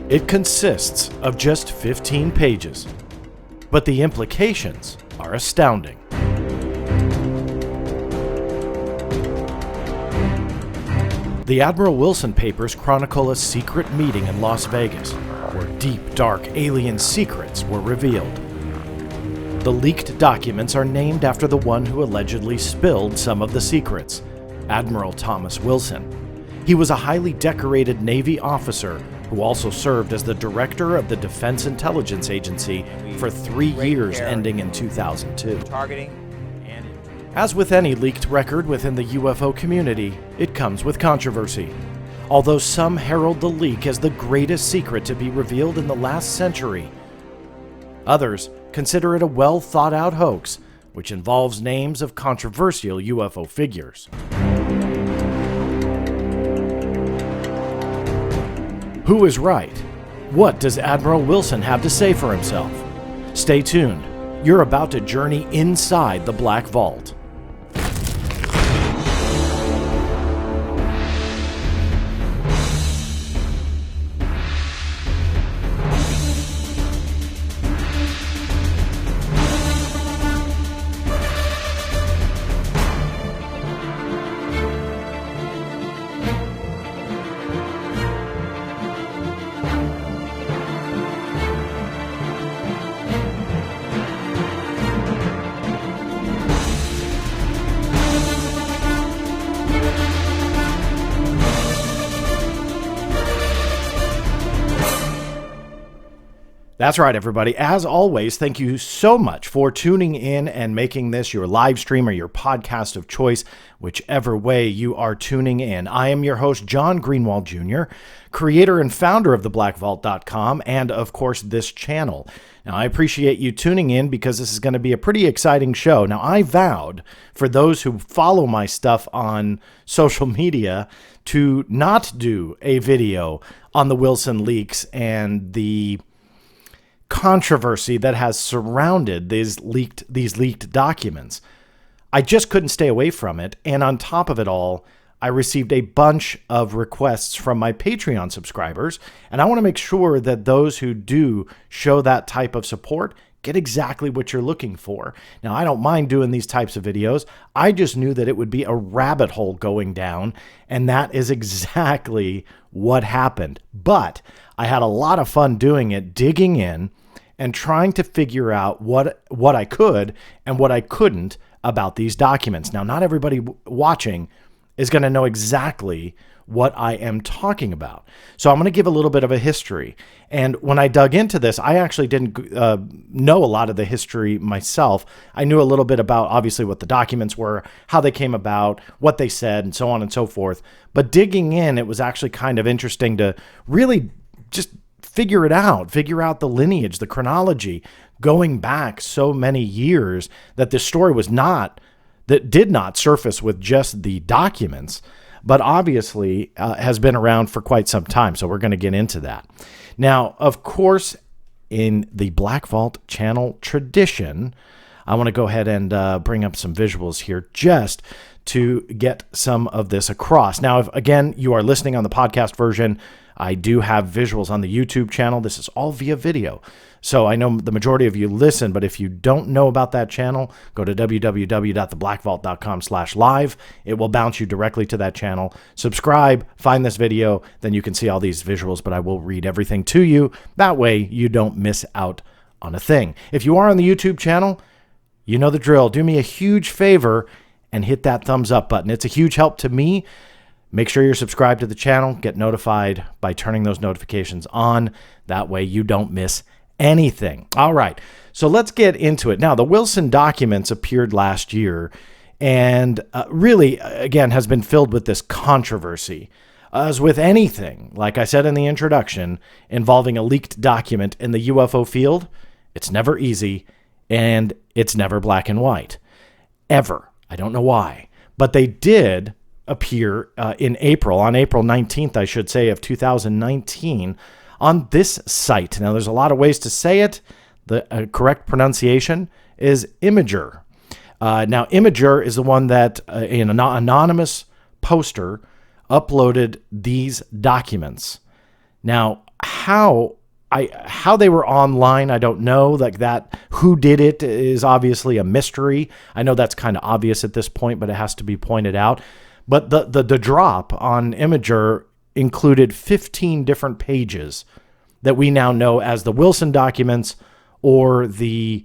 It consists of just 15 pages, but the implications are astounding. The Admiral Wilson papers chronicle a secret meeting in Las Vegas, where deep, dark alien secrets were revealed. The leaked documents are named after the one who allegedly spilled some of the secrets, Admiral Thomas Wilson. He was a highly decorated Navy officer who also served as the director of the Defense Intelligence Agency for 3 years ending in 2002. As with any leaked record within the UFO community, it comes with controversy. Although some herald the leak as the greatest secret to be revealed in the last century, others consider it a well-thought-out hoax, which involves names of controversial UFO figures. Who is right? What does Admiral Wilson have to say for himself? Stay tuned. You're about to journey inside the Black Vault. That's right, everybody. As always, thank you so much for tuning in and making this your live stream or your podcast of choice, whichever way you are tuning in. I am your host, John Greenwald Jr., creator and founder of theblackvault.com and, of course, this channel. Now, I appreciate you tuning in because this is going to be a pretty exciting show. Now, I vowed, for those who follow my stuff on social media, to not do a video on the Wilson leaks and the controversy that has surrounded these leaked documents. I just couldn't stay away from it, and on top of it all, I received a bunch of requests from my Patreon subscribers, and I want to make sure that those who do show that type of support get exactly what you're looking for. Now, I don't mind doing these types of videos. I just knew that it would be a rabbit hole going down, and that is exactly what happened. But I had a lot of fun doing it, digging in and trying to figure out what I could and what I couldn't about these documents. Now, not everybody watching is going to know exactly what I am talking about. So I'm going to give a little bit of a history. And when I dug into this, I actually didn't know a lot of the history myself. I knew a little bit about, obviously, what the documents were, how they came about, what they said, and so on and so forth. But digging in, it was actually kind of interesting to really just figure out the lineage, the chronology, going back so many years that this story did not surface with just the documents, but obviously has been around for quite some time. So we're going to get into that. Now, of course, in the Black Vault channel tradition, I want to go ahead and bring up some visuals here just to get some of this across. Now, if, again, you are listening on the podcast version, I do have visuals on the YouTube channel. This is all via video. So I know the majority of you listen, but if you don't know about that channel, go to www.theblackvault.com/live. It will bounce you directly to that channel. Subscribe, find this video, then you can see all these visuals, but I will read everything to you. That way you don't miss out on a thing. If you are on the YouTube channel, you know the drill. Do me a huge favor and hit that thumbs up button. It's a huge help to me. Make sure you're subscribed to the channel. Get notified by turning those notifications on. That way you don't miss anything. All right, so let's get into it. Now, the Wilson documents appeared last year and really, again, has been filled with this controversy. As with anything, like I said in the introduction, involving a leaked document in the UFO field, it's never easy and it's never black and white. Ever. I don't know why. But they did appear in April, on April 19th, I should say, of 2019, on this site. Now, there's a lot of ways to say it. The correct pronunciation is Imager. Now, Imager is the one that an anonymous poster uploaded these documents. Now, how they were online, I don't know. Like that, who did it is obviously a mystery. I know that's kind of obvious at this point, but it has to be pointed out. But the drop on Imager included 15 different pages that we now know as the Wilson documents or the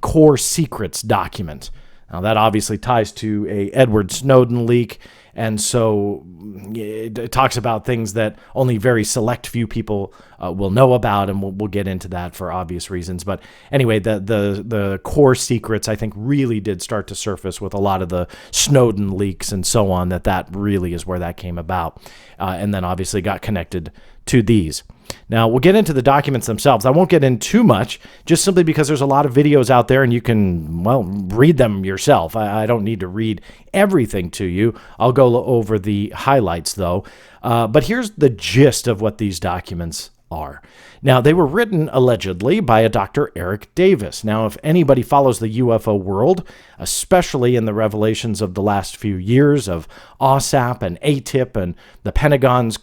core secrets document. Now that obviously ties to a Edward Snowden leak, and so it talks about things that only very select few people will know about, and we'll get into that for obvious reasons. But anyway, the core secrets, I think, really did start to surface with a lot of the Snowden leaks and so on, that really is where that came about, and then obviously got connected to these. Now, we'll get into the documents themselves. I won't get in too much, just simply because there's a lot of videos out there and you can, well, read them yourself. I don't need to read everything to you. I'll go over the highlights, though. But here's the gist of what these documents are. Now, they were written, allegedly, by a Dr. Eric Davis. Now, if anybody follows the UFO world, especially in the revelations of the last few years of OSAP and ATIP and the Pentagon's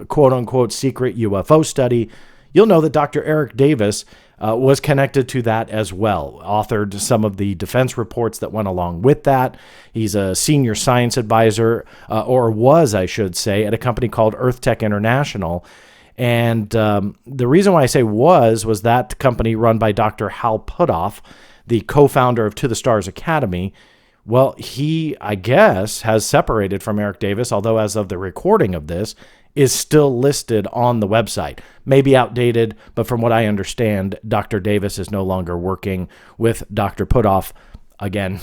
quote-unquote secret UFO study, you'll know that Dr. Eric Davis was connected to that as well, authored some of the defense reports that went along with that. He's a senior science advisor, or was, I should say, at a company called Earth Tech International. And the reason why I say was that company run by Dr. Hal Puthoff, the co-founder of To the Stars Academy. Well, he, I guess, has separated from Eric Davis, although as of the recording of this, is still listed on the website. Maybe outdated, but from what I understand, Dr. Davis is no longer working with Dr. Puthoff. Again,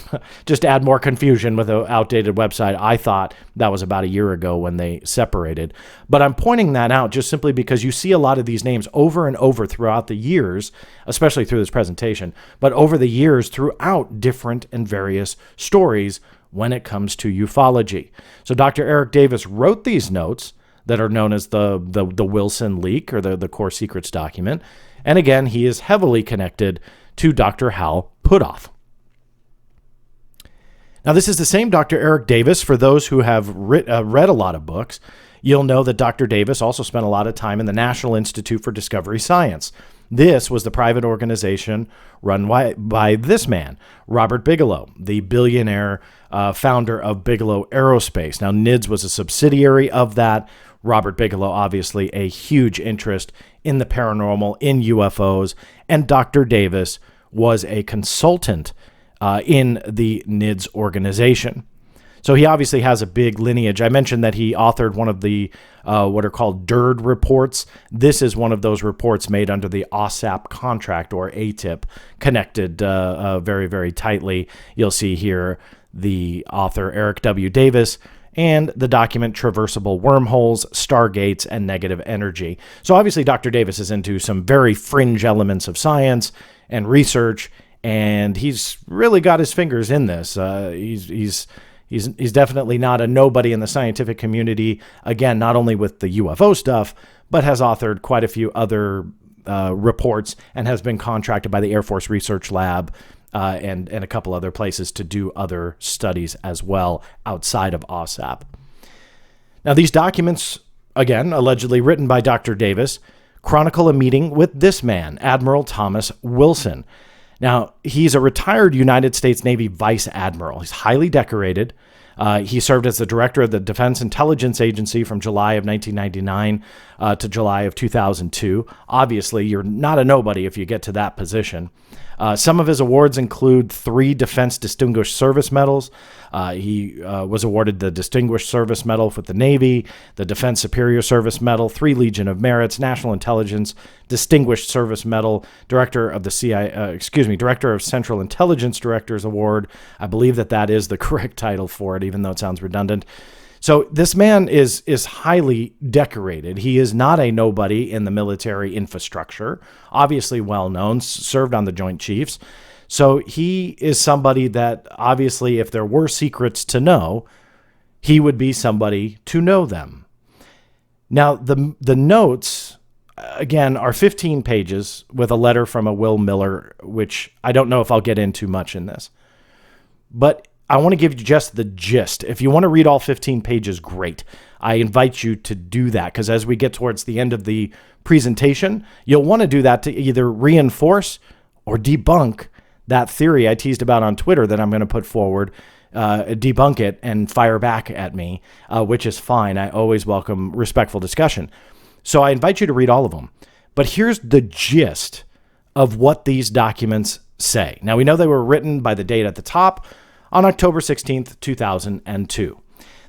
just to add more confusion with an outdated website. I thought that was about a year ago when they separated. But I'm pointing that out just simply because you see a lot of these names over and over throughout the years, especially through this presentation, but over the years throughout different and various stories when it comes to ufology. So Dr. Eric Davis wrote these notes that are known as the Wilson leak, or the core secrets document. And again, he is heavily connected to Dr. Hal Puthoff. Now, this is the same Dr. Eric Davis. For those who have read a lot of books, you'll know that Dr. Davis also spent a lot of time in the National Institute for Discovery Science. This was the private organization run by this man, Robert Bigelow, the billionaire founder of Bigelow Aerospace. Now, NIDS was a subsidiary of that. Robert Bigelow, obviously a huge interest in the paranormal, in UFOs, and Dr. Davis was a consultant in the NIDS organization. So he obviously has a big lineage. I mentioned that he authored one of the what are called DIRD reports. This is one of those reports made under the OSAP contract, or ATIP, connected very, very tightly. You'll see here the author, Eric W. Davis, and the document Traversable Wormholes, Stargates, and Negative Energy. So obviously Dr. Davis is into some very fringe elements of science and research, and he's really got his fingers in this. He's definitely not a nobody in the scientific community, again, not only with the UFO stuff, but has authored quite a few other reports and has been contracted by the Air Force Research Lab and a couple other places to do other studies as well outside of OSAP. Now, these documents, again, allegedly written by Dr. Davis, chronicle a meeting with this man, Admiral Thomas Wilson. Now, he's a retired United States Navy Vice Admiral. He's highly decorated. He served as the director of the Defense Intelligence Agency from July of 1999 to July of 2002. Obviously, you're not a nobody if you get to that position. Some of his awards include 3 Defense Distinguished Service Medals. He was awarded the Distinguished Service Medal with the Navy, the Defense Superior Service Medal, 3 Legion of Merits, National Intelligence Distinguished Service Medal, Director of Central Intelligence Directors Award. I believe that is the correct title for it, even though it sounds redundant. So this man is highly decorated. He is not a nobody in the military infrastructure, obviously well known, served on the Joint Chiefs. So he is somebody that obviously, if there were secrets to know, he would be somebody to know them. Now, the notes, again, are 15 pages with a letter from a Will Miller, which I don't know if I'll get into much in this. But I want to give you just the gist. If you want to read all 15 pages, great. I invite you to do that, because as we get towards the end of the presentation, you'll want to do that to either reinforce or debunk that theory I teased about on Twitter that I'm going to put forward, debunk it and fire back at me, which is fine. I always welcome respectful discussion. So I invite you to read all of them. But here's the gist of what these documents say. Now, we know they were written by the date at the top on October 16th, 2002.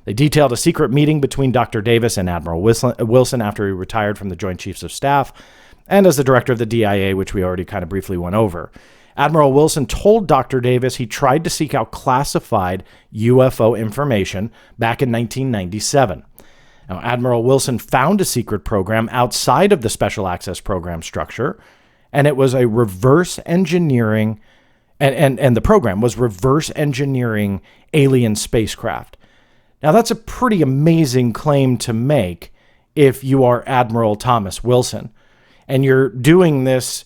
They detailed a secret meeting between Dr. Davis and Admiral Wilson after he retired from the Joint Chiefs of Staff and as the director of the DIA, which we already kind of briefly went over. Admiral Wilson told Dr. Davis he tried to seek out classified UFO information back in 1997. Now, Admiral Wilson found a secret program outside of the Special Access Program structure, and it was a reverse engineering, and the program was reverse engineering alien spacecraft. Now, that's a pretty amazing claim to make if you are Admiral Thomas Wilson, and you're doing this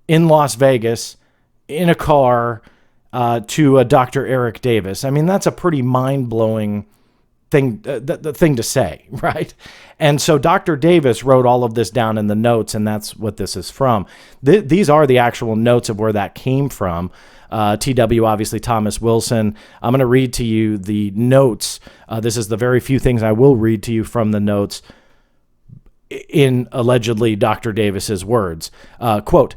in Las Vegas in a car to Dr. Eric Davis. I mean, that's a pretty mind-blowing thing, the thing to say, right? And so Dr. Davis wrote all of this down in the notes, and that's what this is from. These are the actual notes of where that came from. TW, obviously, Thomas Wilson. I'm going to read to you the notes. This is the very few things I will read to you from the notes in allegedly Dr. Davis's words. Quote,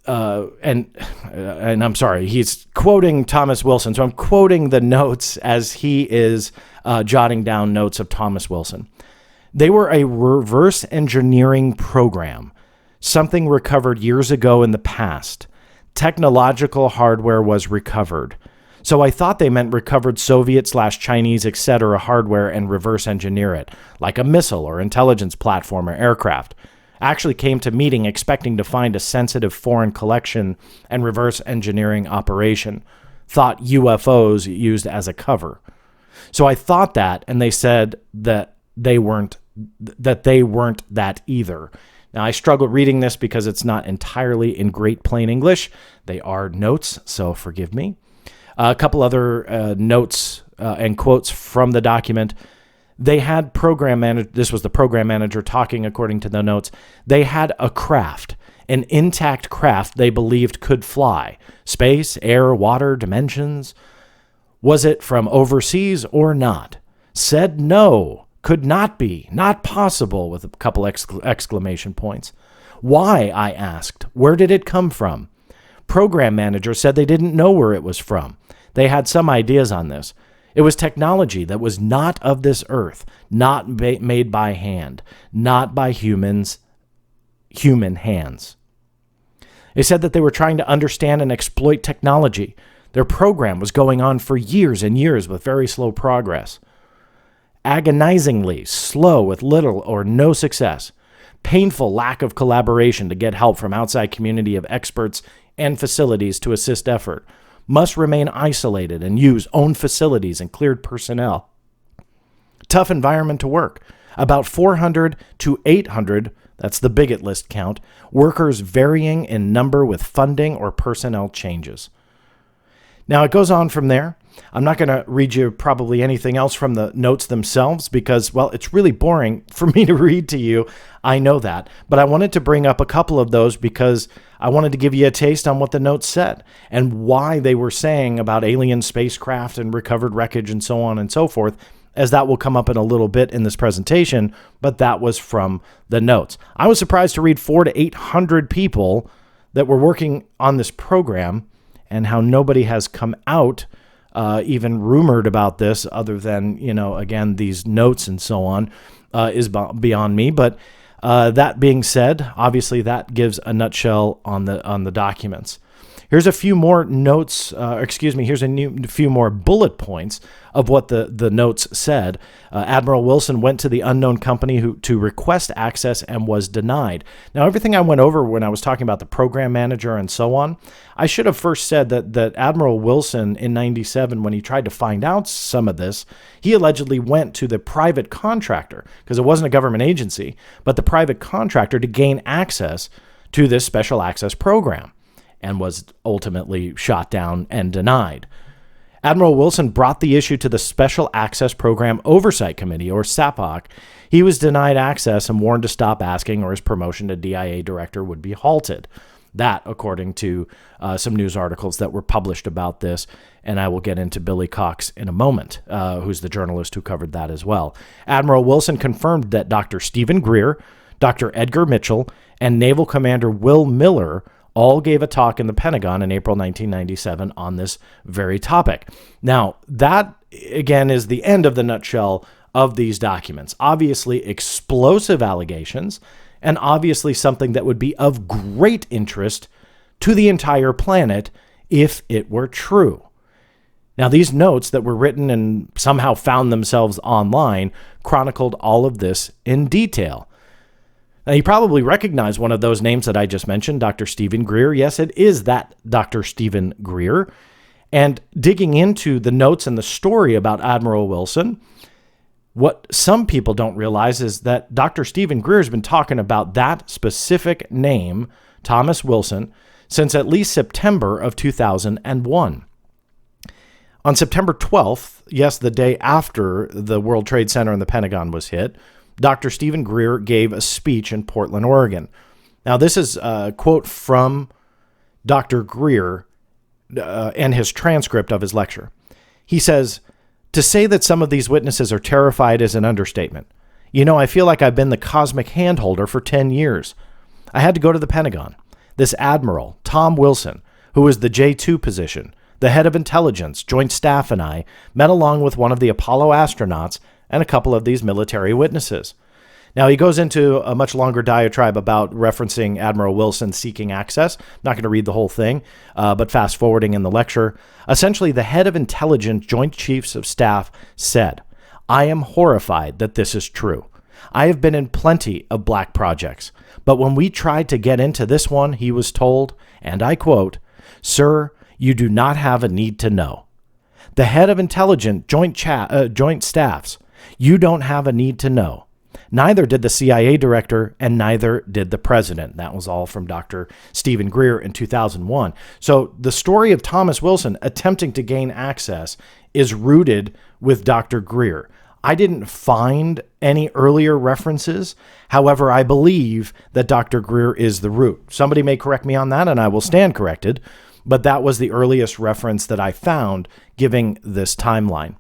and I'm sorry, he's quoting Thomas Wilson, so I'm quoting the notes as he is jotting down notes of Thomas Wilson. They were a reverse engineering program, something recovered years ago in the past. Technological hardware was recovered. So I thought they meant recovered Soviet/Chinese, etc. hardware and reverse engineer it, like a missile or intelligence platform or aircraft. Actually came to meeting expecting to find a sensitive foreign collection and reverse engineering operation. Thought UFOs used as a cover. So I thought that, and they said that they weren't that either. Now, I struggle reading this because it's not entirely in great plain English. They are notes, so forgive me. A couple other notes and quotes from the document. They had program manager. This was the program manager talking according to the notes. They had a craft, an intact craft they believed could fly. Space, air, water, dimensions. Was it from overseas or not? Said no, could not be, not possible, with a couple exclamation points. Why, I asked. Where did it come from? Program manager said they didn't know where it was from. They had some ideas on this. It was technology that was not of this earth, not made by hand, not by human hands. They said that they were trying to understand and exploit technology. Their program was going on for years and years with very slow progress. Agonizingly slow with little or no success. Painful lack of collaboration to get help from outside community of experts and facilities to assist effort. Must remain isolated and use own facilities and cleared personnel. Tough environment to work. About 400 to 800, that's the bigot list count, workers varying in number with funding or personnel changes. Now it goes on from there. I'm not going to read you probably anything else from the notes themselves because, well, it's really boring for me to read to you. I know that. But I wanted to bring up a couple of those because I wanted to give you a taste on what the notes said and why they were saying about alien spacecraft and recovered wreckage and so on and so forth, as that will come up in a little bit in this presentation, but that was from the notes. I was surprised to read 400 to 800 people that were working on this program and how nobody has come out even rumored about this other than, again, these notes and so on is beyond me. But that being said, obviously that gives a nutshell on the documents. Here's a few more notes, here's a few more bullet points of what the notes said. Admiral Wilson went to the unknown company to request access and was denied. Now, everything I went over when I was talking about the program manager and so on, I should have first said that Admiral Wilson in 97, when he tried to find out some of this, he allegedly went to the private contractor, because it wasn't a government agency, but the private contractor to gain access to this special access program, and was ultimately shot down and denied. Admiral Wilson brought the issue to the Special Access Program Oversight Committee, or SAPOC. He was denied access and warned to stop asking, or his promotion to DIA director would be halted. That, according to some news articles that were published about this, and I will get into Billy Cox in a moment, who's the journalist who covered that as well. Admiral Wilson confirmed that Dr. Stephen Greer, Dr. Edgar Mitchell, and Naval Commander Will Miller all gave a talk in the Pentagon in April 1997 on this very topic. Now, that, again, is the end of the nutshell of these documents. Obviously, explosive allegations, and obviously something that would be of great interest to the entire planet if it were true. Now, these notes that were written and somehow found themselves online chronicled all of this in detail. Now, you probably recognize one of those names that I just mentioned, Dr. Stephen Greer. Yes, it is that Dr. Stephen Greer. And digging into the notes and the story about Admiral Wilson, what some people don't realize is that Dr. Stephen Greer has been talking about that specific name, Thomas Wilson, since at least September of 2001. On September 12th, yes, the day after the World Trade Center and the Pentagon was hit, Dr. Stephen Greer gave a speech in Portland, Oregon. Now, this is a quote from Dr. Greer and his transcript of his lecture. He says, "To say that some of these witnesses are terrified is an understatement. You know, I feel like I've been the cosmic handholder for 10 years. I had to go to the Pentagon. This Admiral, Tom Wilson, who was the J2 position, the head of intelligence, joint staff, and I met along with one of the Apollo astronauts and a couple of these military witnesses." Now, he goes into a much longer diatribe about referencing Admiral Wilson seeking access. I'm not going to read the whole thing, but fast forwarding in the lecture. Essentially, the head of intelligence joint chiefs of staff said, "I am horrified that this is true. I have been in plenty of black projects, but when we tried to get into this one, he was told, and I quote, 'Sir, you do not have a need to know.' The head of intelligence joint staffs, you don't have a need to know. Neither did the CIA director, and neither did the president." That was all from Dr. Stephen Greer in 2001. So the story of Thomas Wilson attempting to gain access is rooted with Dr. Greer. I didn't find any earlier references. However, I believe that Dr. Greer is the root. Somebody may correct me on that, and I will stand corrected, but that was the earliest reference that I found giving this timeline.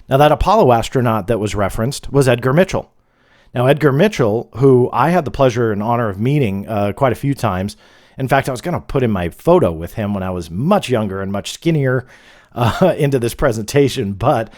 Now, that Apollo astronaut that was referenced was Edgar Mitchell. Now, Edgar Mitchell, who I had the pleasure and honor of meeting quite a few times. In fact, I was going to put in my photo with him when I was much younger and much skinnier into this presentation, but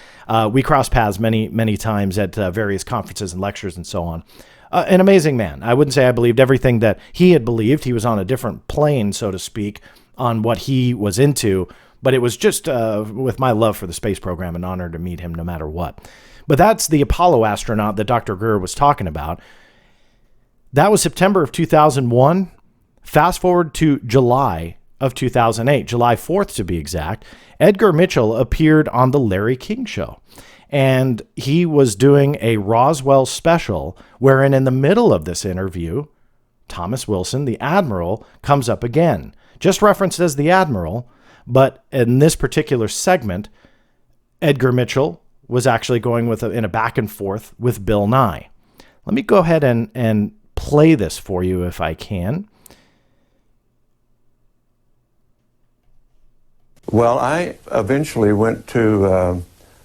we crossed paths many, many times at various conferences and lectures and so on. An amazing man. I wouldn't say I believed everything that he had believed. He was on a different plane, so to speak, on what he was into, but it was just with my love for the space program an honor to meet him no matter what. But that's the Apollo astronaut that Dr. Greer was talking about. That was September of 2001. Fast forward to July of 2008, July 4th to be exact, Edgar Mitchell appeared on the Larry King Show. And he was doing a Roswell special wherein in the middle of this interview, Thomas Wilson, the Admiral, comes up again. Just referenced as the Admiral, but in this particular segment, Edgar Mitchell was actually going in a back and forth with Bill Nye. Let me go ahead and play this for you if I can. Well, I eventually went to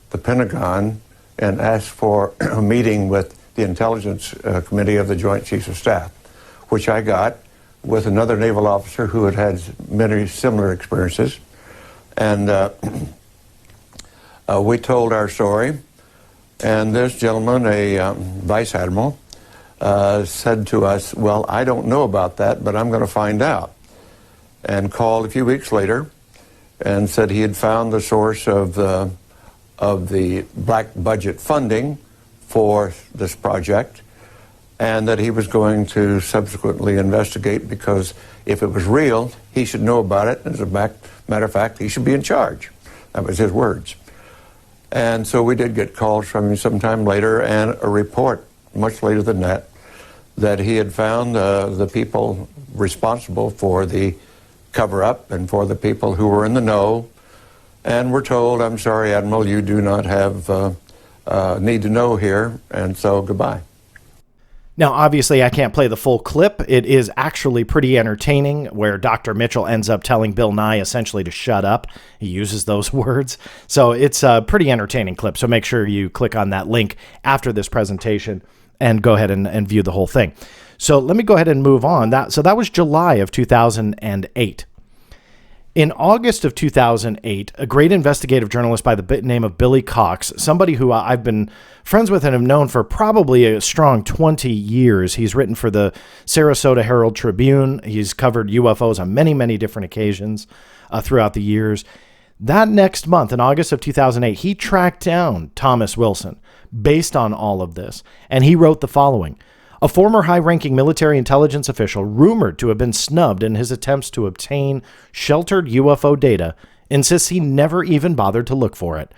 the Pentagon and asked for a meeting with the Intelligence Committee of the Joint Chiefs of Staff, which I got with another naval officer who had had many similar experiences. And we told our story, and this gentleman, a vice admiral, said to us, "Well, I don't know about that, but I'm going to find out," and called a few weeks later and said he had found the source of the black budget funding for this project, and that he was going to subsequently investigate, because if it was real, he should know about it. As a matter of fact, he should be in charge. That was his words. And so we did get calls from him sometime later, and a report much later than that, that he had found the people responsible for the cover-up and for the people who were in the know, And we're told, I'm sorry, Admiral, you do not have need to know here, and so goodbye. Now, obviously, I can't play the full clip. It is actually pretty entertaining, where Dr. Mitchell ends up telling Bill Nye essentially to shut up. He uses those words. So it's a pretty entertaining clip. So make sure you click on that link after this presentation and go ahead and view the whole thing. So let me go ahead and move on. So that was July of 2008. In August of 2008, a great investigative journalist by the name of Billy Cox, somebody who I've been friends with and have known for probably a strong 20 years. He's written for the Sarasota Herald Tribune. He's covered UFOs on many, many different occasions throughout the years. That next month, in August of 2008, he tracked down Thomas Wilson based on all of this, and he wrote the following. A former high-ranking military intelligence official rumored to have been snubbed in his attempts to obtain sheltered UFO data insists he never even bothered to look for it.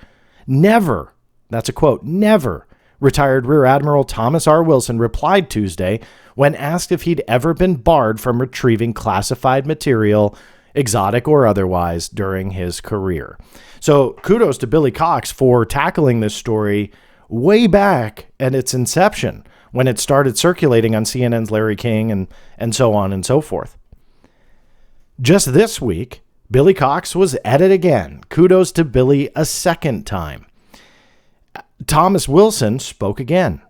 Never, that's a quote, never, retired Rear Admiral Thomas R. Wilson replied Tuesday when asked if he'd ever been barred from retrieving classified material, exotic or otherwise, during his career. So kudos to Billy Cox for tackling this story way back at its inception, when it started circulating on CNN's Larry King and so on and so forth. Just this week, Billy Cox was at it again. Kudos to Billy a second time. Thomas Wilson spoke again.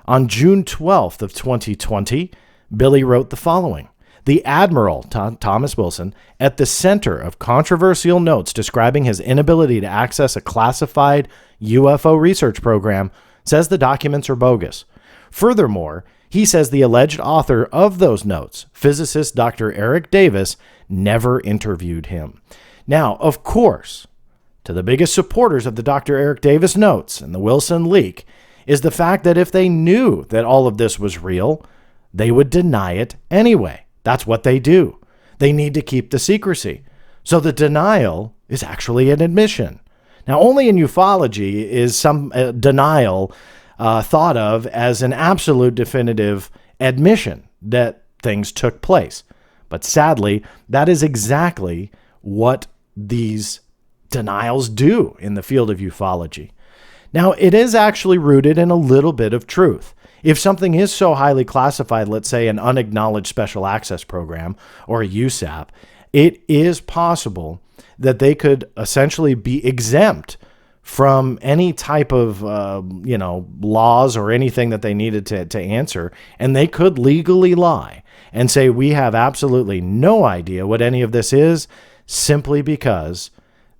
On June 12th of 2020, Billy wrote the following. The Admiral, Thomas Wilson, at the center of controversial notes describing his inability to access a classified UFO research program, says the documents are bogus. Furthermore, he says the alleged author of those notes, physicist Dr. Eric Davis, never interviewed him. Now, of course, to the biggest supporters of the Dr. Eric Davis notes and the Wilson leak is the fact that if they knew that all of this was real, they would deny it anyway. That's what they do. They need to keep the secrecy. So the denial is actually an admission. Now, only in ufology is some denial thought of as an absolute definitive admission that things took place. But sadly, that is exactly what these denials do in the field of ufology. Now, it is actually rooted in a little bit of truth. If something is so highly classified, let's say an unacknowledged special access program or a USAP, it is possible that they could essentially be exempt from any type of, laws or anything that they needed to answer. And they could legally lie and say, we have absolutely no idea what any of this is, simply because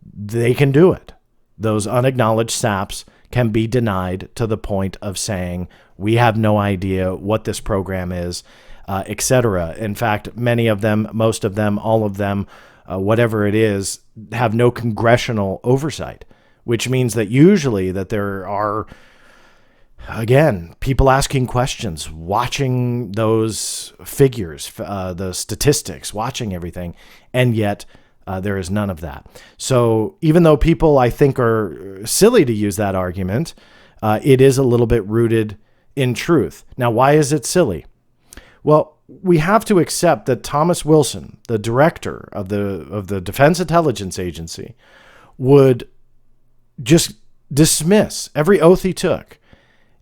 they can do it. Those unacknowledged SAPs can be denied to the point of saying, we have no idea what this program is, etc. In fact, many of them, most of them, all of them, whatever it is, have no congressional oversight, which means that usually that there are, again, people asking questions, watching those figures, the statistics, watching everything, and yet there is none of that. So even though people, I think, are silly to use that argument, it is a little bit rooted in truth. Now, why is it silly? Well, we have to accept that Thomas Wilson, the director of the Defense Intelligence Agency, would just dismiss every oath he took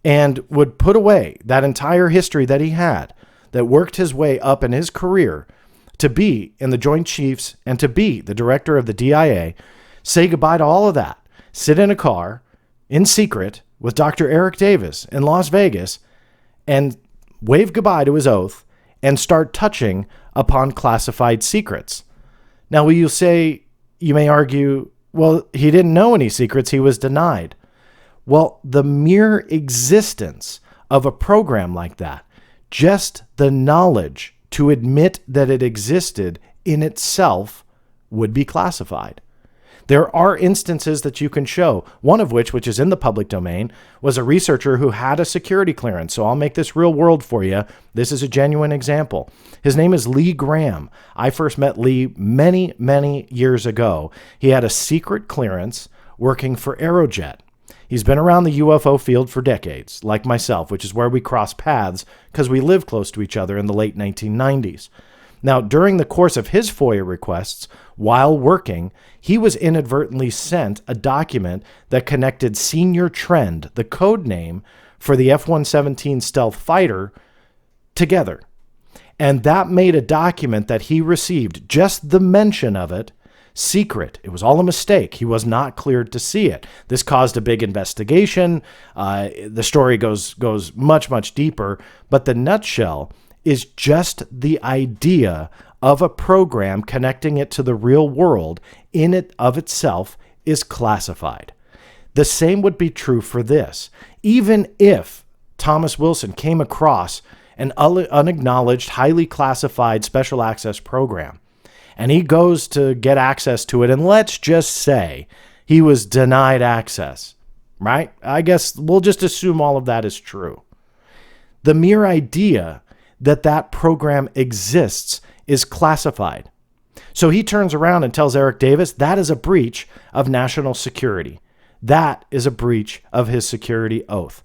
and would put away that entire history that he had, that worked his way up in his career to be in the Joint Chiefs and to be the director of the DIA, say goodbye to all of that, sit in a car in secret with Dr. Eric Davis in Las Vegas and wave goodbye to his oath and start touching upon classified secrets. Now, you may argue, well, he didn't know any secrets, he was denied. Well, the mere existence of a program like that, just the knowledge to admit that it existed in itself, would be classified. There are instances that you can show, one of which is in the public domain, was a researcher who had a security clearance. So I'll make this real world for you. This is a genuine example. His name is Lee Graham. I first met Lee many, many years ago. He had a secret clearance working for Aerojet. He's been around the UFO field for decades, like myself, which is where we crossed paths because we lived close to each other in the late 1990s. Now, during the course of his FOIA requests, while working, he was inadvertently sent a document that connected Senior Trend, the code name for the F-117 stealth fighter, together. And that made a document that he received, just the mention of it, secret. It was all a mistake. He was not cleared to see it. This caused a big investigation. The story goes much, much deeper, but the nutshell is just the idea of a program connecting it to the real world in it of itself is classified. The same would be true for this. Even if Thomas Wilson came across an unacknowledged, highly classified special access program, and he goes to get access to it, and let's just say he was denied access, right? I guess we'll just assume all of that is true. The mere idea that that program exists is classified. So he turns around and tells Eric Davis that is a breach of national security. That is a breach of his security oath.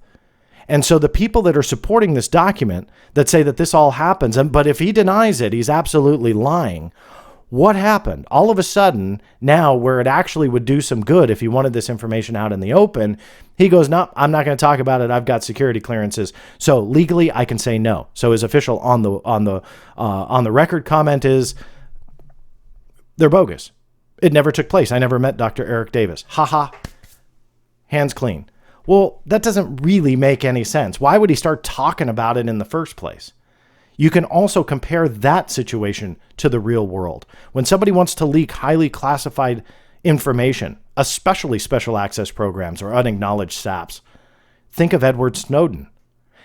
And so the people that are supporting this document that say that this all happens, but if he denies it, he's absolutely lying. What happened? All of a sudden, now where it actually would do some good if he wanted this information out in the open, he goes, no, I'm not going to talk about it. I've got security clearances. So legally, I can say no. So his official on the record comment is, they're bogus. It never took place. I never met Dr. Eric Davis. Ha. Hands clean. Well, that doesn't really make any sense. Why would he start talking about it in the first place? You can also compare that situation to the real world. When somebody wants to leak highly classified information, especially special access programs or unacknowledged SAPs, think of Edward Snowden.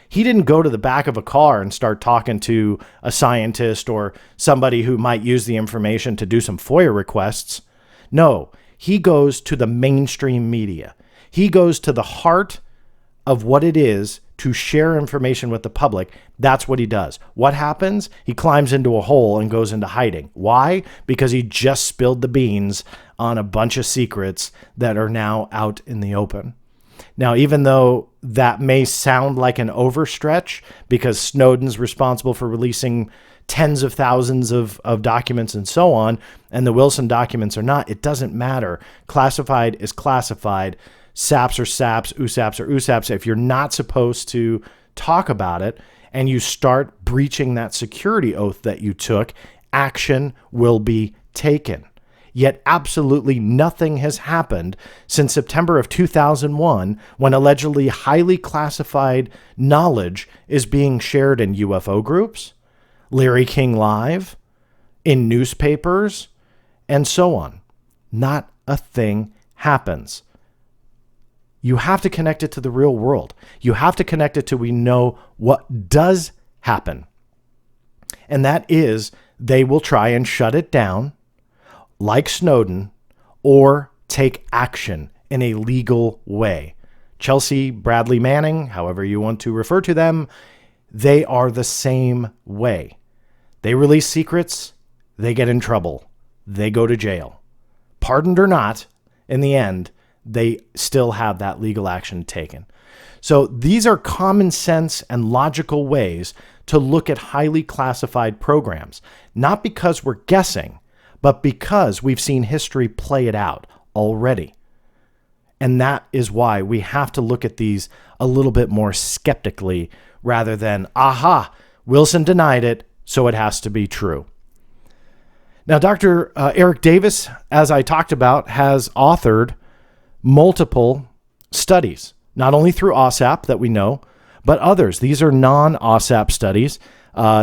He didn't go to the back of a car and start talking to a scientist or somebody who might use the information to do some FOIA requests. No, he goes to the mainstream media. He goes to the heart of what it is to share information with the public. That's what he does. What happens? He climbs into a hole and goes into hiding. Why? Because he just spilled the beans on a bunch of secrets that are now out in the open. Now, even though that may sound like an overstretch because Snowden's responsible for releasing tens of thousands of documents and so on, and the Wilson documents are not, it doesn't matter. Classified is classified. SAPs are SAPs, USAPs are USAPs. If you're not supposed to talk about it and you start breaching that security oath that you took, action will be taken. Yet absolutely nothing has happened since September of 2001 when allegedly highly classified knowledge is being shared in UFO groups, Larry King Live, in newspapers, and so on. Not a thing happens. You have to connect it to the real world. You have to connect it to we know what does happen. And that is they will try and shut it down like Snowden or take action in a legal way. Chelsea, Bradley Manning, however you want to refer to them, they are the same way. They release secrets, they get in trouble, they go to jail. Pardoned or not, in the end, they still have that legal action taken. So these are common sense and logical ways to look at highly classified programs, not because we're guessing, but because we've seen history play it out already. And that is why we have to look at these a little bit more skeptically rather than, aha, Wilson denied it, so it has to be true. Now, Dr. Eric Davis, as I talked about, has authored multiple studies, not only through OSAP that we know, but others. These are non-OSAP studies.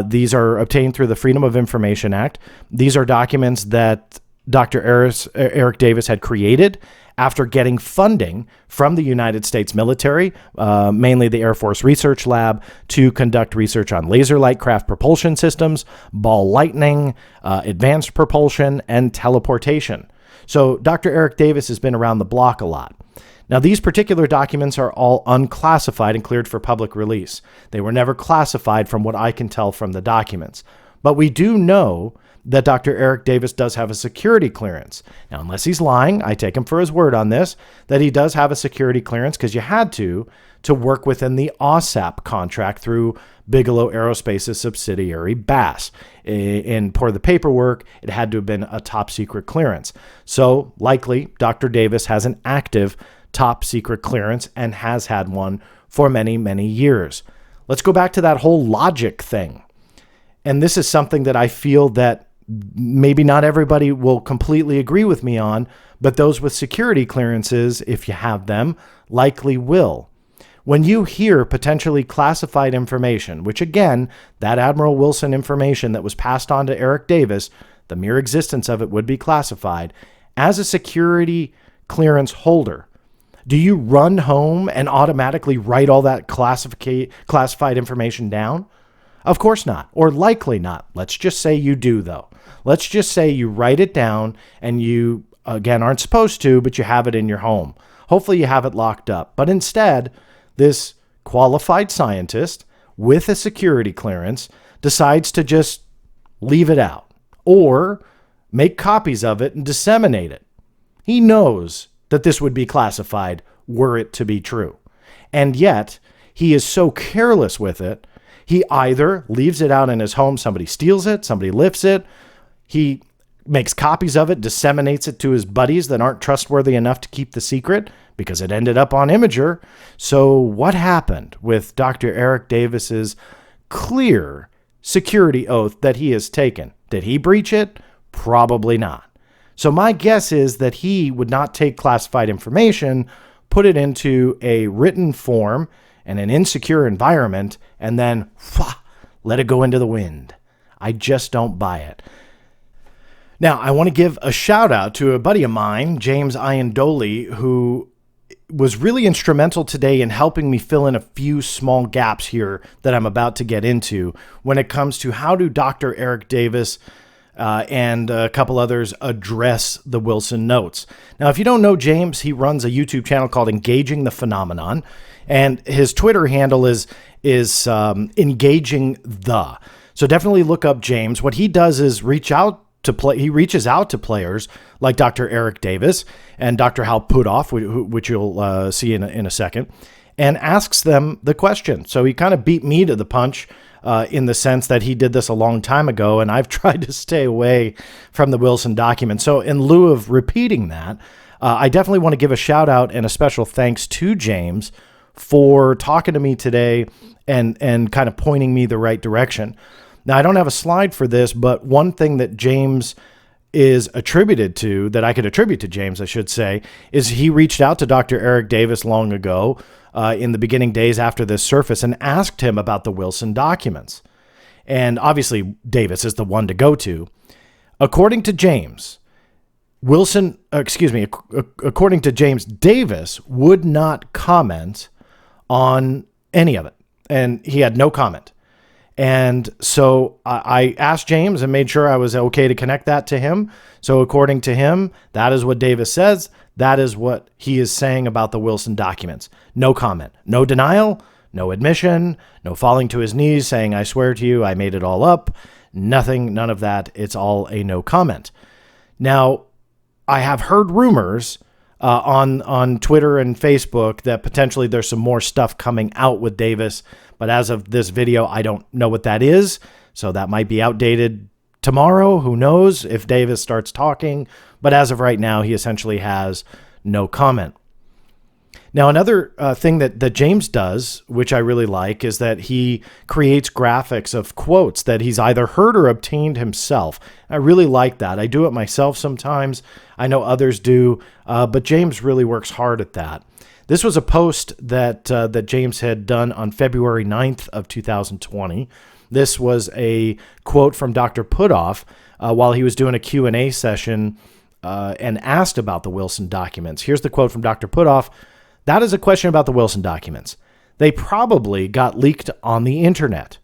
These are obtained through the Freedom of Information Act. These are documents that Dr. Eric Davis had created after getting funding from the United States military, mainly the Air Force Research Lab, to conduct research on laser light craft propulsion systems, ball lightning, advanced propulsion, and teleportation. So Dr. Eric Davis has been around the block a lot. Now, these particular documents are all unclassified and cleared for public release. They were never classified from what I can tell from the documents. But we do know that Dr. Eric Davis does have a security clearance. Now, unless he's lying, I take him for his word on this, that he does have a security clearance because you had to work within the OSAP contract through Bigelow Aerospace's subsidiary BASS. And per the paperwork, it had to have been a top secret clearance. So likely Dr. Davis has an active top secret clearance and has had one for many, many years. Let's go back to that whole logic thing. And this is something that I feel that maybe not everybody will completely agree with me on, but those with security clearances, if you have them, likely will. When you hear potentially classified information, which again, that Admiral Wilson information that was passed on to Eric Davis, the mere existence of it would be classified, as a security clearance holder, do you run home and automatically write all that classified information down? Of course not, or likely not. Let's just say you do, though. Let's just say you write it down and you, again, aren't supposed to, but you have it in your home. Hopefully you have it locked up. But instead, this qualified scientist with a security clearance decides to just leave it out or make copies of it and disseminate it. He knows that this would be classified were it to be true. And yet, he is so careless with it, he either leaves it out in his home, somebody steals it, somebody lifts it, he makes copies of it, disseminates it to his buddies that aren't trustworthy enough to keep the secret because it ended up on Imager. So what happened with Dr. Eric Davis's clear security oath that he has taken? Did he breach it? Probably not. So my guess is that he would not take classified information, put it into a written form in an insecure environment, and then let it go into the wind. I just don't buy it. Now, I want to give a shout out to a buddy of mine, James Iandoli, who was really instrumental today in helping me fill in a few small gaps here that I'm about to get into when it comes to how do Dr. Eric Davis and a couple others address the Wilson notes. Now, if you don't know James, he runs a YouTube channel called Engaging the Phenomenon, and his Twitter handle is Engaging the. So definitely look up James. What he does is he reaches out to players like Dr. Eric Davis and Dr. Hal Puthoff, which you'll see in a second, and asks them the question. So he kind of beat me to the punch in the sense that he did this a long time ago, and I've tried to stay away from the Wilson document. So in lieu of repeating that, I definitely want to give a shout out and a special thanks to James for talking to me today and kind of pointing me the right direction. Now, I don't have a slide for this, but one thing that James is attributed to, that I could attribute to James, I should say, is he reached out to Dr. Eric Davis long ago in the beginning days after this surface and asked him about the Wilson documents. And obviously, Davis is the one to go to. According to James, according to James, Davis would not comment on any of it. And he had no comment. And so I asked James and made sure I was okay to connect that to him. So according to him, that is what Davis says. That is what he is saying about the Wilson documents. No comment, no denial, no admission, no falling to his knees saying, I swear to you, I made it all up. Nothing, none of that. It's all a no comment. Now, I have heard rumors on Twitter and Facebook that potentially there's some more stuff coming out with Davis. But as of this video, I don't know what that is. So that might be outdated tomorrow. Who knows if Davis starts talking. But as of right now, he essentially has no comment. Now, another thing that James does, which I really like, is that he creates graphics of quotes that he's either heard or obtained himself. I really like that. I do it myself sometimes. I know others do, but James really works hard at that. This was a post that James had done on February 9th of 2020. This was a quote from Dr. Puthoff while he was doing a Q&A session and asked about the Wilson documents. Here's the quote from Dr. Puthoff. That is a question about the Wilson documents. They probably got leaked on the internet.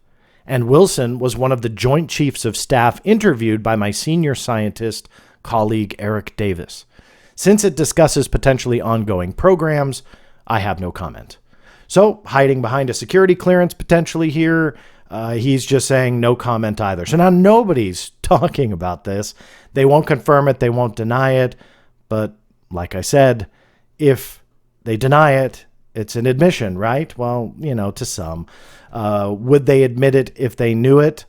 And Wilson was one of the Joint Chiefs of Staff interviewed by my senior scientist colleague, Eric Davis. Since it discusses potentially ongoing programs, I have no comment. So, hiding behind a security clearance potentially here, he's just saying no comment either. So now nobody's talking about this. They won't confirm it. They won't deny it. But like I said, if they deny it, it's an admission, right? Well, to some. Would they admit it if they knew it?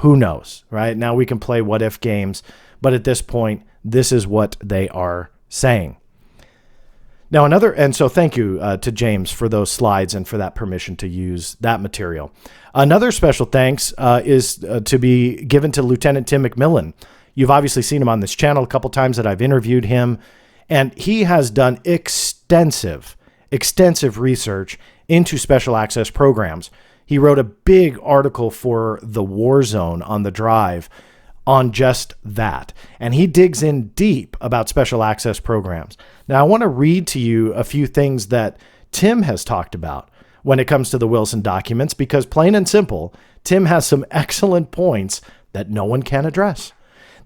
Who knows, right? Now we can play what if games, but at this point, this is what they are saying. Now and so thank you to James for those slides and for that permission to use that material. Another special thanks is to be given to Lieutenant Tim McMillan. You've obviously seen him on this channel a couple times that I've interviewed him, and he has done extensive research into special access programs. He wrote a big article for the War Zone on the Drive on just that. And he digs in deep about special access programs. Now, I want to read to you a few things that Tim has talked about when it comes to the Wilson documents, because plain and simple, Tim has some excellent points that no one can address.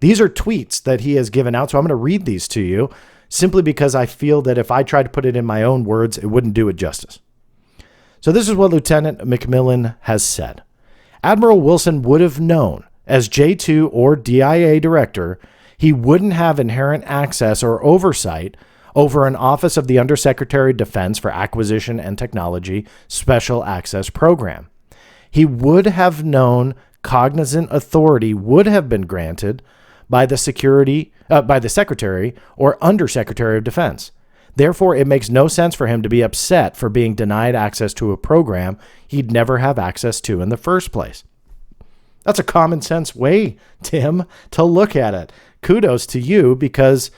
These are tweets that he has given out, so I'm going to read these to you simply because I feel that if I tried to put it in my own words, it wouldn't do it justice. So this is what Lieutenant McMillan has said. Admiral Wilson would have known, as J2 or DIA director, he wouldn't have inherent access or oversight over an Office of the Undersecretary of Defense for Acquisition and Technology Special Access Program. He would have known cognizant authority would have been granted by the Secretary or Undersecretary of Defense. Therefore, it makes no sense for him to be upset for being denied access to a program he'd never have access to in the first place. That's a common sense way, Tim, to look at it. Kudos to you, because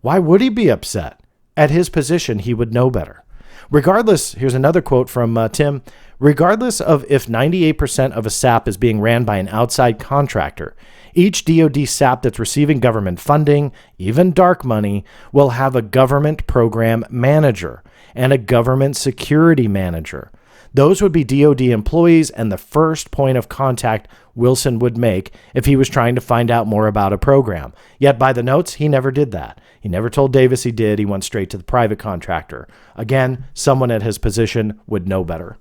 why would he be upset? At his position, he would know better. Regardless, here's another quote from Tim. Regardless of if 98% of a SAP is being ran by an outside contractor, each DoD SAP that's receiving government funding, even dark money, will have a government program manager and a government security manager. Those would be DoD employees and the first point of contact Wilson would make if he was trying to find out more about a program. Yet by the notes, he never did that. He never told Davis he did. He went straight to the private contractor. Again, someone at his position would know better.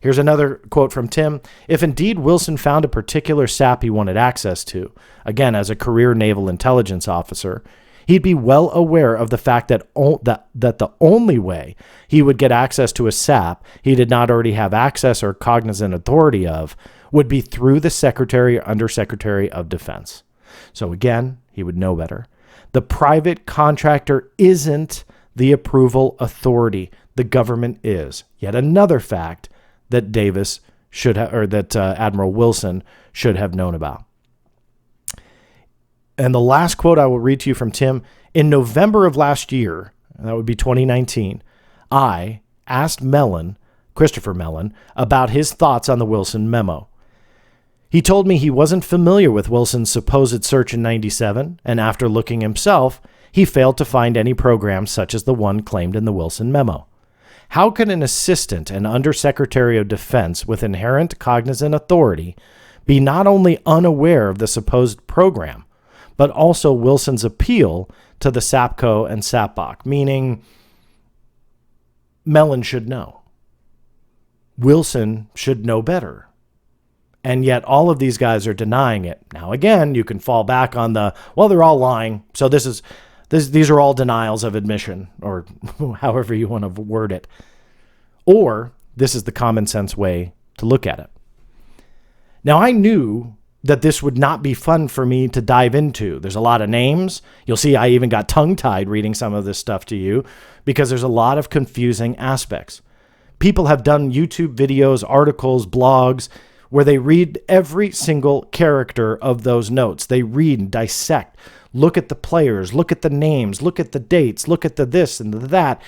Here's another quote from Tim. If indeed Wilson found a particular SAP he wanted access to, again, as a career naval intelligence officer, he'd be well aware of the fact that the only way he would get access to a SAP he did not already have access or cognizant authority of would be through the Secretary or Undersecretary of Defense. So again, he would know better. The private contractor isn't the approval authority. The government is. Yet another fact that Davis should have, or that Admiral Wilson should have known about. And the last quote I will read to you from Tim. In November of last year, that would be 2019, I asked Christopher Mellon, about his thoughts on the Wilson memo. He told me he wasn't familiar with Wilson's supposed search in 97, and after looking himself, he failed to find any programs such as the one claimed in the Wilson memo. How can an assistant and undersecretary of defense with inherent cognizant authority be not only unaware of the supposed program, but also Wilson's appeal to the SAPCO and SAPBOC, meaning Mellon should know. Wilson should know better. And yet all of these guys are denying it. Now, again, you can fall back on they're all lying. So these are all denials of admission, or however you want to word it. Or this is the common sense way to look at it. Now, I knew that this would not be fun for me to dive into. There's a lot of names. You'll see I even got tongue-tied reading some of this stuff to you because there's a lot of confusing aspects. People have done YouTube videos, articles, blogs, where they read every single character of those notes. They read and dissect, look at the players, look at the names, look at the dates, look at the this and the that,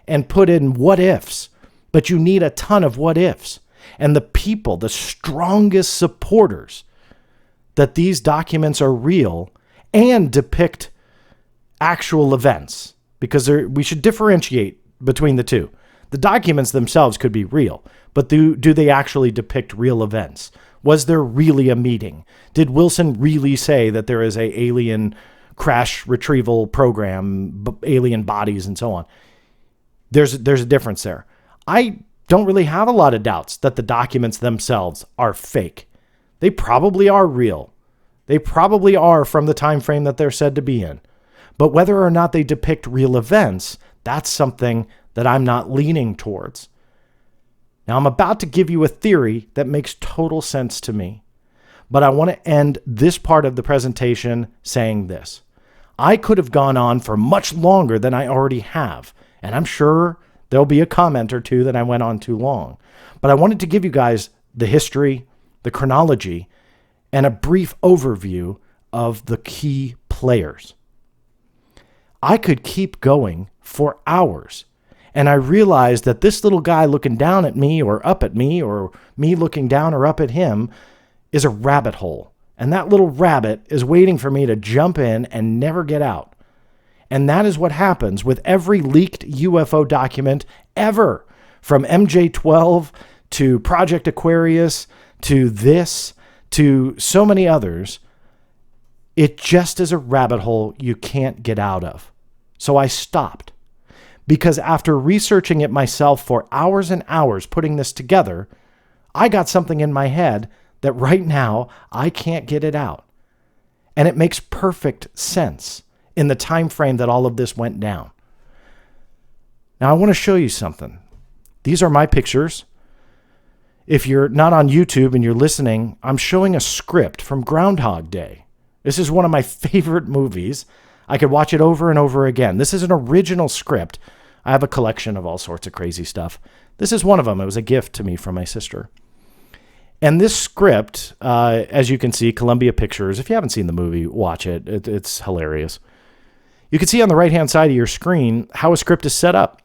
and put in what ifs. But you need a ton of what ifs. And the people, the strongest supporters that these documents are real and depict actual events, because we should differentiate between the two. The documents themselves could be real, but do they actually depict real events? Was there really a meeting? Did Wilson really say that there is a alien crash retrieval program, alien bodies and so on? There's a difference there. I don't really have a lot of doubts that the documents themselves are fake. They probably are real. They probably are from the time frame that they're said to be in. But whether or not they depict real events, that's something that I'm not leaning towards. Now, I'm about to give you a theory that makes total sense to me. But I want to end this part of the presentation saying this. I could have gone on for much longer than I already have. And I'm sure there'll be a comment or two that I went on too long. But I wanted to give you guys the history, the chronology, and a brief overview of the key players. I could keep going for hours. And I realized that this little guy looking down at me or up at me or me looking down or up at him is a rabbit hole. And that little rabbit is waiting for me to jump in and never get out. And that is what happens with every leaked UFO document ever, from MJ-12 to Project Aquarius to this to so many others. It just is a rabbit hole you can't get out of. So I stopped. Because after researching it myself for hours and hours, putting this together, I got something in my head that right now I can't get it out. And it makes perfect sense in the time frame that all of this went down. Now I want to show you something. These are my pictures. If you're not on YouTube and you're listening, I'm showing a script from Groundhog Day. This is one of my favorite movies. I could watch it over and over again. This is an original script. I have a collection of all sorts of crazy stuff. This is one of them. It was a gift to me from my sister. And this script, as you can see, Columbia Pictures, if you haven't seen the movie, watch it. It's hilarious. You can see on the right-hand side of your screen how a script is set up.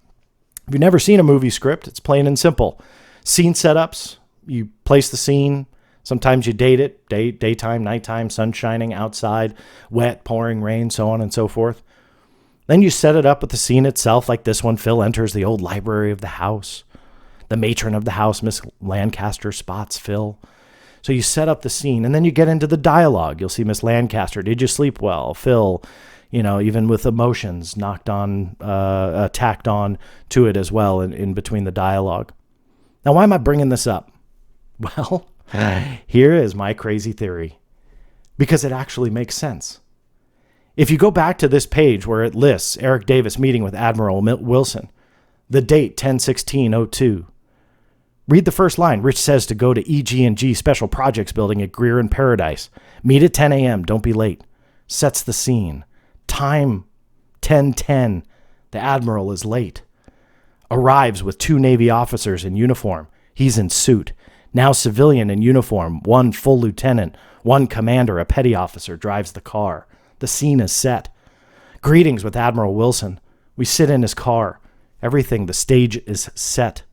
If you've never seen a movie script, it's plain and simple. Scene setups, you place the scene. Sometimes you date it, daytime, nighttime, sun shining, outside, wet, pouring rain, so on and so forth. Then you set it up with the scene itself, like this one. Phil enters the old library of the house. The matron of the house, Miss Lancaster, spots Phil. So you set up the scene, and then you get into the dialogue. You'll see Miss Lancaster, did you sleep well? Phil, even with emotions tacked on to it as well in between the dialogue. Now, why am I bringing this up? Well, here is my crazy theory, because it actually makes sense. If you go back to this page where it lists Eric Davis meeting with Admiral Wilson, the date 10/16/02. Read the first line. Rich says to go to EG&G Special Projects Building at Greer and Paradise. Meet at 10 a.m. Don't be late. Sets the scene. Time 10:10. The Admiral is late. Arrives with 2 Navy officers in uniform. He's in suit. Now civilian in uniform. 1 full lieutenant. 1 commander, a petty officer, drives the car. The scene is set. Greetings with Admiral Wilson. We sit in his car. Everything, the stage is set.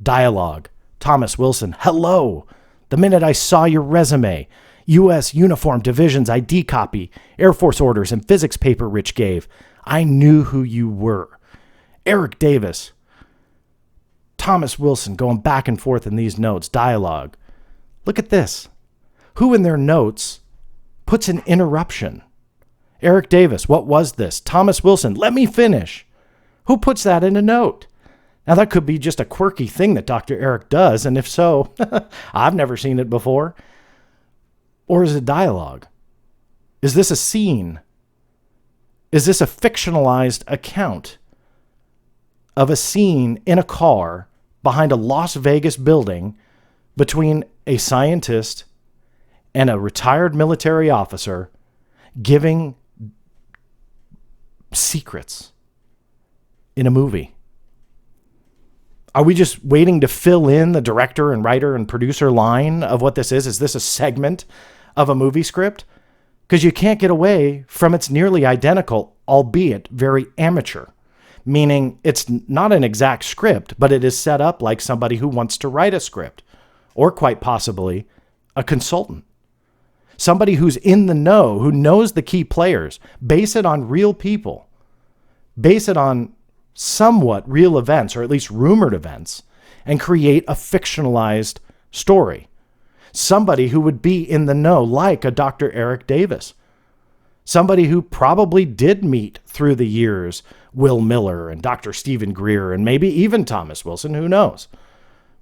Dialogue. Thomas Wilson. Hello. The minute I saw your resume, U.S. Uniform Division's ID copy, Air Force orders, and physics paper Rich gave, I knew who you were. Eric Davis. Thomas Wilson going back and forth in these notes. Dialogue. Look at this. Who in their notes puts an interruption? Eric Davis. What was this? Thomas Wilson. Let me finish. Who puts that in a note? Now, that could be just a quirky thing that Dr. Eric does, and if so, I've never seen it before. Or is it dialogue? Is this a scene? Is this a fictionalized account of a scene in a car behind a Las Vegas building between a scientist and a retired military officer giving secrets in a movie? Are we just waiting to fill in the director and writer and producer line of what this is? Is this a segment of a movie script? Because you can't get away from it's nearly identical, albeit very amateur. Meaning it's not an exact script, but it is set up like somebody who wants to write a script. Or quite possibly a consultant. Somebody who's in the know, who knows the key players. Base it on real people. Base it on somewhat real events, or at least rumored events, and create a fictionalized story. Somebody who would be in the know, like a Dr. Eric Davis. Somebody who probably did meet through the years Will Miller and Dr. Stephen Greer and maybe even Thomas Wilson, who knows?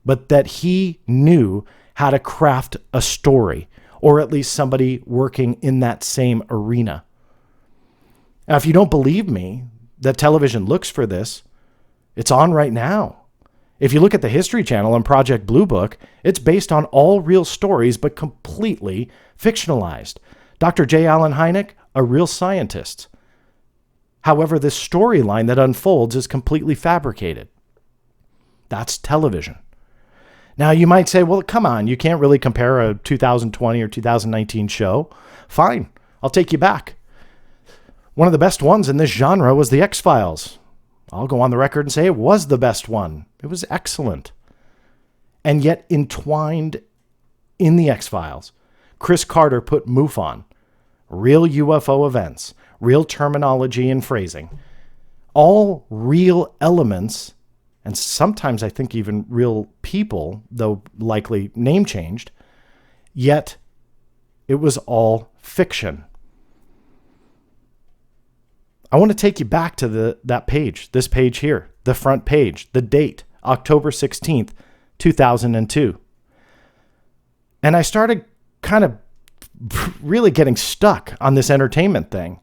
But that he knew how to craft a story, or at least somebody working in that same arena. Now, if you don't believe me that television looks for this, it's on right now. If you look at the History Channel and Project Blue Book, it's based on all real stories, but completely fictionalized. Dr. J. Allen Hynek, a real scientist. However, this storyline that unfolds is completely fabricated. That's television. Now, you might say, well, come on, you can't really compare a 2020 or 2019 show. Fine, I'll take you back. One of the best ones in this genre was The X-Files. I'll go on the record and say it was the best one. It was excellent. And yet entwined in The X-Files, Chris Carter put MUFON, real UFO events, real terminology and phrasing, all real elements, and sometimes I think even real people, though likely name changed, yet it was all fiction. I want to take you back to that page, this page here, the front page, the date, October 16th, 2002. And I started kind of really getting stuck on this entertainment thing.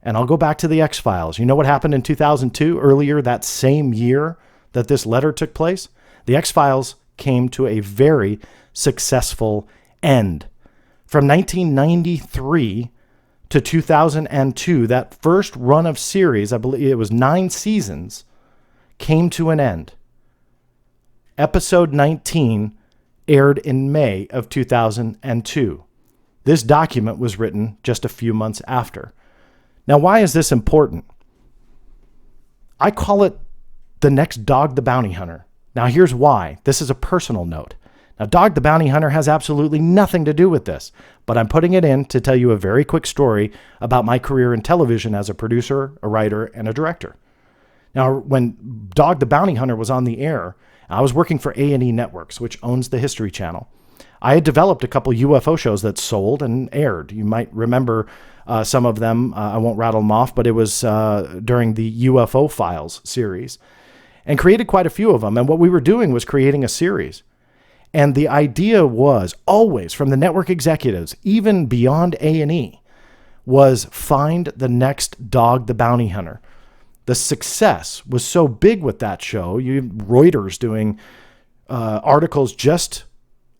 And I'll go back to the X-Files. You know what happened in 2002, earlier that same year that this letter took place? The X-Files came to a very successful end. From 1993 to 2002, that first run of series, I believe it was 9 seasons, came to an end. Episode 19 aired in May of 2002. This document was written just a few months after. Now, why is this important? I call it the next Dog the Bounty Hunter. Now, here's why. This is a personal note. Now, Dog the Bounty Hunter has absolutely nothing to do with this, but I'm putting it in to tell you a very quick story about my career in television as a producer, a writer, and a director. Now, when Dog the Bounty Hunter was on the air, I was working for A&E Networks, which owns the History Channel. I had developed a couple UFO shows that sold and aired. You might remember some of them. I won't rattle them off, but it was during the UFO Files series, and created quite a few of them. And what we were doing was creating a series. And the idea was always from the network executives, even beyond A&E, was find the next Dog the Bounty Hunter. The success was so big with that show. You Reuters doing articles just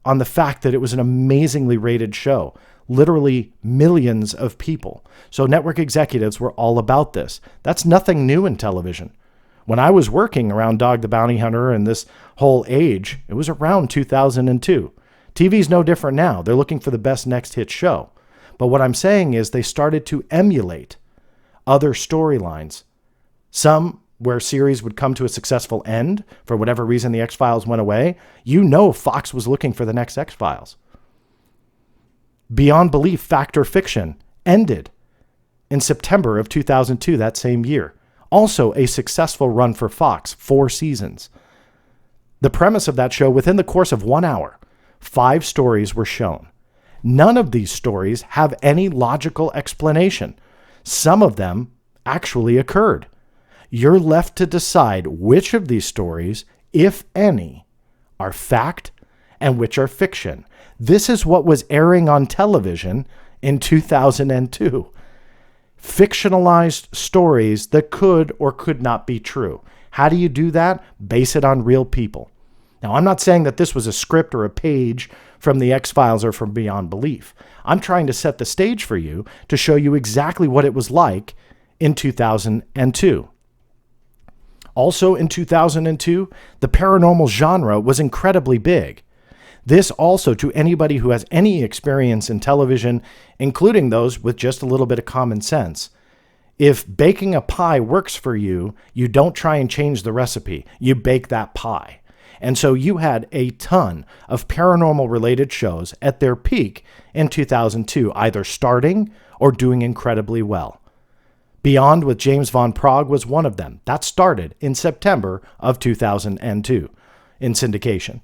on the fact that it was an amazingly rated show. Literally millions of people. So network executives were all about this. That's nothing new in television. When I was working around Dog the Bounty Hunter and this whole age, it was around 2002. TV's no different now. They're looking for the best next hit show. But what I'm saying is they started to emulate other storylines. Some where series would come to a successful end. For whatever reason, the X-Files went away. You know Fox was looking for the next X-Files. Beyond Belief, Fact or Fiction ended in September of 2002, that same year. Also a successful run for Fox, 4 seasons. The premise of that show, within the course of 1 hour, 5 stories were shown. None of these stories have any logical explanation. Some of them actually occurred. You're left to decide which of these stories, if any, are fact and which are fiction. This is what was airing on television in 2002. Fictionalized stories that could or could not be true. How do you do that? Base it on real people. Now, I'm not saying that this was a script or a page from the X-Files or from Beyond Belief. I'm trying to set the stage for you to show you exactly what it was like in 2002. Also in 2002, the paranormal genre was incredibly big. This also, to anybody who has any experience in television, including those with just a little bit of common sense, if baking a pie works for you, you don't try and change the recipe. You bake that pie. And so you had a ton of paranormal related shows at their peak in 2002, either starting or doing incredibly well. Beyond with James Von Prague was one of them. That started in September of 2002 in syndication.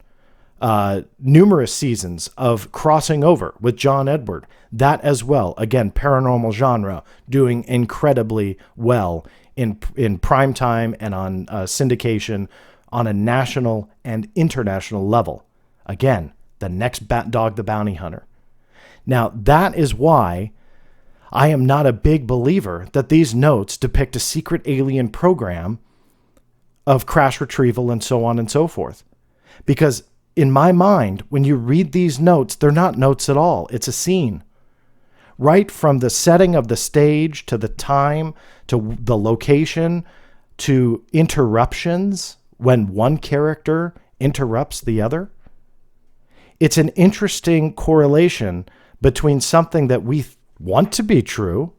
Numerous seasons of Crossing Over with John Edward. That as well, again, paranormal genre, doing incredibly well in prime time and on syndication on a national and international level. Again, the next Dog the Bounty Hunter. Now, that is why I am not a big believer that these notes depict a secret alien program of crash retrieval and so on and so forth. Because in my mind, when you read these notes, they're not notes at all. It's a scene. Right from the setting of the stage to the time to the location to interruptions when one character interrupts the other. It's an interesting correlation between something that we want to be true,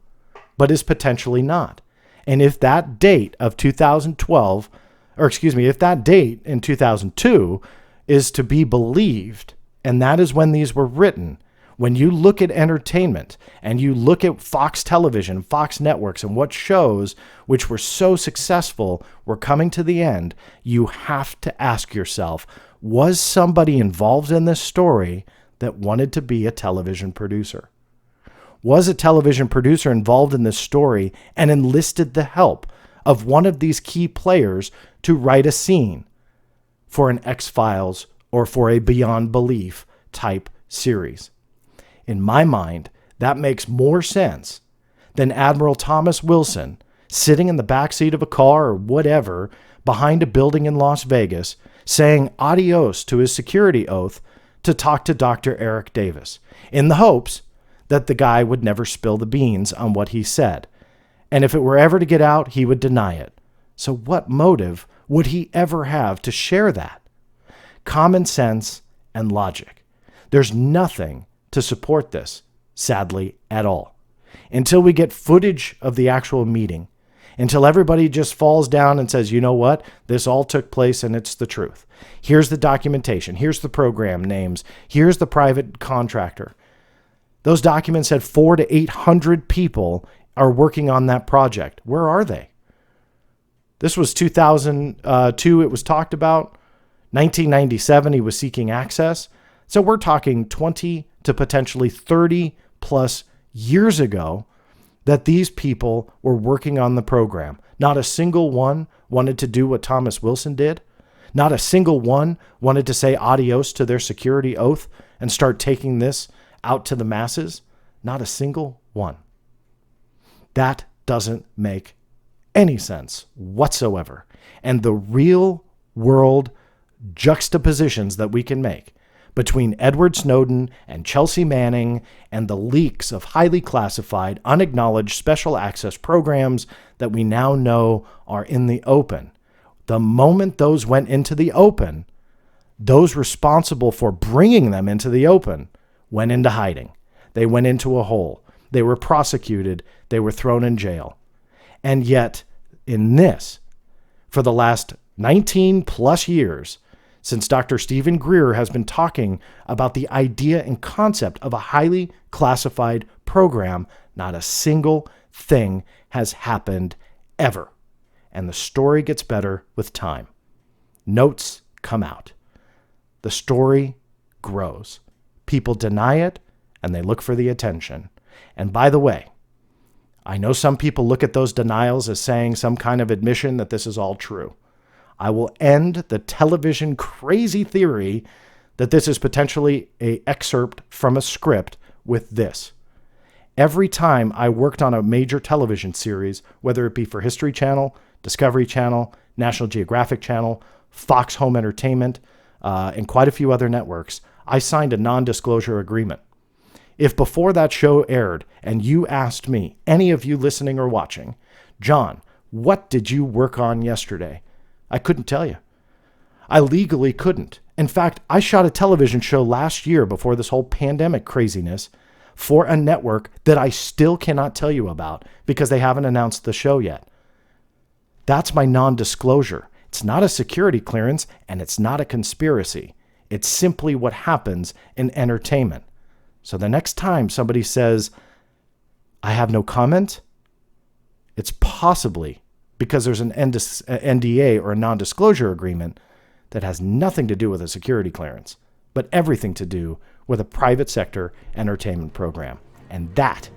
but is potentially not. And if that date of 2012, if that date in 2002 is to be believed, and that is when these were written, when you look at entertainment and you look at Fox Television, Fox Networks, and what shows which were so successful were coming to the end, you have to ask yourself, was somebody involved in this story that wanted to be a television producer? Was a television producer involved in this story and enlisted the help of one of these key players to write a scene for an X-Files or for a Beyond Belief type series? In my mind, that makes more sense than Admiral Thomas Wilson sitting in the backseat of a car or whatever behind a building in Las Vegas saying adios to his security oath to talk to Dr. Eric Davis in the hopes that the guy would never spill the beans on what he said. And if it were ever to get out, he would deny it. So what motive would he ever have to share that? Common sense and logic. There's nothing to support this, sadly, at all. Until we get footage of the actual meeting, until everybody just falls down and says, you know what, this all took place and it's the truth. Here's the documentation. Here's the program names. Here's the private contractor. Those documents said 400 to 800 people are working on that project. Where are they? This was 2002. It was talked about. 1997, he was seeking access. So we're talking 20 to potentially 30 plus years ago that these people were working on the program. Not a single one wanted to do what Thomas Wilson did. Not a single one wanted to say adios to their security oath and start taking this out to the masses. Not a single one. That doesn't make any sense whatsoever. And the real world juxtapositions that we can make between Edward Snowden and Chelsea Manning and the leaks of highly classified, unacknowledged special access programs that we now know are in the open. The moment those went into the open, those responsible for bringing them into the open went into hiding. They went into a hole. They were prosecuted. They were thrown in jail. And yet, in this, for the last 19 plus years, since Dr. Stephen Greer has been talking about the idea and concept of a highly classified program, not a single thing has happened ever. And the story gets better with time. Notes come out. The story grows. People deny it, and they look for the attention. And by the way, I know some people look at those denials as saying some kind of admission that this is all true. I will end the television crazy theory that this is potentially an excerpt from a script with this. Every time I worked on a major television series, whether it be for History Channel, Discovery Channel, National Geographic Channel, Fox Home Entertainment, and quite a few other networks, I signed a non-disclosure agreement. If before that show aired and you asked me, any of you listening or watching, John, what did you work on yesterday? I couldn't tell you. I legally couldn't. In fact, I shot a television show last year before this whole pandemic craziness for a network that I still cannot tell you about because they haven't announced the show yet. That's my non-disclosure. It's not a security clearance and it's not a conspiracy. It's simply what happens in entertainment. So the next time somebody says, I have no comment, it's possibly because there's an NDA or a non-disclosure agreement that has nothing to do with a security clearance, but everything to do with a private sector entertainment program. And that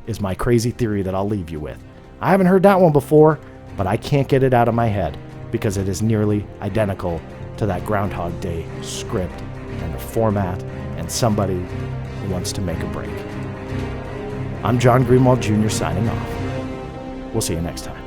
is my crazy theory that I'll leave you with. I haven't heard that one before, but I can't get it out of my head because it is nearly identical to that Groundhog Day script and the format and somebody who wants to make a break. I'm John Greenwald Jr. signing off. We'll see you next time.